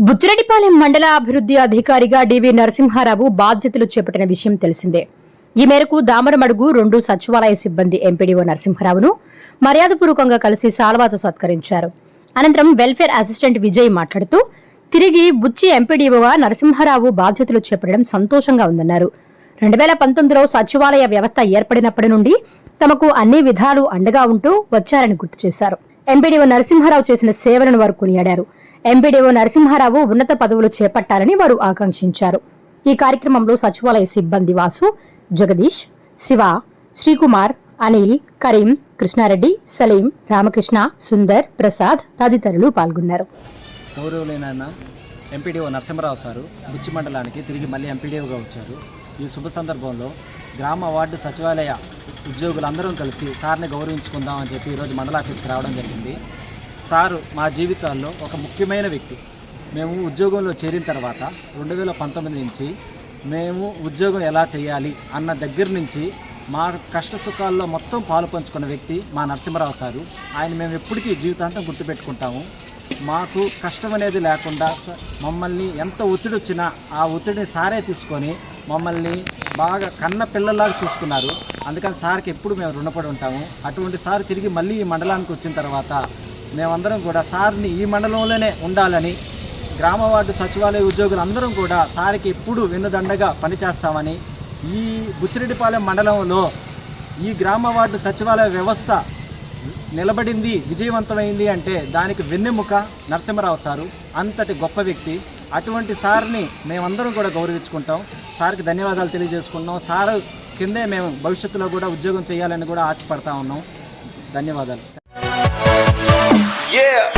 బుచ్చిరెడ్డిపాలెం మండల అభివృద్ధి అధికారిగా డివి నరసింహారావు బాధ్యతలు చేపట్టిన విషయం తెలిసిందే. ఈ మేరకు దామరమడుగు 2 సచివాలయ సిబ్బంది ఎంపీడీఓ నరసింహారావును మర్యాదపూర్వకంగా కలిసి సాల్వాతో సత్కరించారు. అనంతరం వెల్ఫేర్ అసిస్టెంట్ విజయ్ మాట్లాడుతూ తిరిగి బుచ్చి ఎంపీడీఓగా నరసింహారావు బాధ్యతలు చేపట్టడం సంతోషంగా ఉందన్నారు. 2019లో సచివాలయ వ్యవస్థ ఏర్పడినప్పటి నుండి తమకు అన్ని విధాలు అండగా ఉంటూ వచ్చారని గుర్తు చేశారు. ఎంపీడీఓ నరసింహారావు చేసిన సేవలను వారు కొనియాడారు. ఎంపీడీఓ నరసింహారావు ఉన్నత పదవులు చేపట్టాలని వారు ఆకాంక్షించారు. ఈ కార్యక్రమంలో సచివాలయ సిబ్బంది వాసు, జగదీష్, శివ, శ్రీకుమార్, అనిల్, కరీం, కృష్ణారెడ్డి, సలీం, రామకృష్ణ, సుందర్, ప్రసాద్ తదితరులు పాల్గొన్నారు. గౌరవులైన ఎంపీడీఓ నరసింహారావు సారు బుచ్చి మండలానికి తిరిగి మళ్ళీ ఎంపీడీఓగా వచ్చారు. ఈ శుభ సందర్భంలో గ్రామ వార్డు సచివాలయ ఉద్యోగులందరం కలిసి సార్ని గౌరవించుకుందామని చెప్పి ఈరోజు మండల ఆఫీస్కి రావడం జరిగింది. సారు మా జీవితాల్లో ఒక ముఖ్యమైన వ్యక్తి. మేము ఉద్యోగంలో చేరిన తర్వాత 2019 నుంచి మేము ఉద్యోగం ఎలా చేయాలి అన్న దగ్గర నుంచి మా కష్ట సుఖాల్లో మొత్తం పాలు పంచుకున్న వ్యక్తి మా నరసింహారావు సారు. ఆయన మేము ఎప్పటికీ జీవితాంతం గుర్తుపెట్టుకుంటాము. మాకు కష్టం అనేది లేకుండా మమ్మల్ని ఎంత ఒత్తిడి వచ్చినా ఆ ఒత్తిడిని సారే తీసుకొని మమ్మల్ని బాగా కన్న పిల్లల్లాగా చూసుకున్నారు. అందుకని సార్కి ఎప్పుడు మేము రుణపడి ఉంటాము. అటువంటి సార్ తిరిగి మళ్ళీ ఈ మండలానికి వచ్చిన తర్వాత మేమందరం కూడా సార్ని ఈ మండలంలోనే ఉండాలని, గ్రామ వార్డు సచివాలయ ఉద్యోగులు అందరం కూడా సార్కి ఎప్పుడు వెన్నుదండగా పనిచేస్తామని, ఈ బుచ్చిరెడ్డిపాలెం మండలంలో ఈ గ్రామ వార్డు సచివాలయ వ్యవస్థ నిలబడింది, విజయవంతమైంది అంటే దానికి వెన్నెముక నరసింహారావు సారు. అంతటి గొప్ప వ్యక్తి. అటువంటి సార్ని మేమందరం కూడా గౌరవించుకుంటాం. సార్కి ధన్యవాదాలు తెలియజేసుకుంటాం. సార్ కిందే మేము భవిష్యత్తులో కూడా ఉద్యోగం చేయాలని కూడా ఆశపడతా ఉన్నాం. ధన్యవాదాలు. Yeah.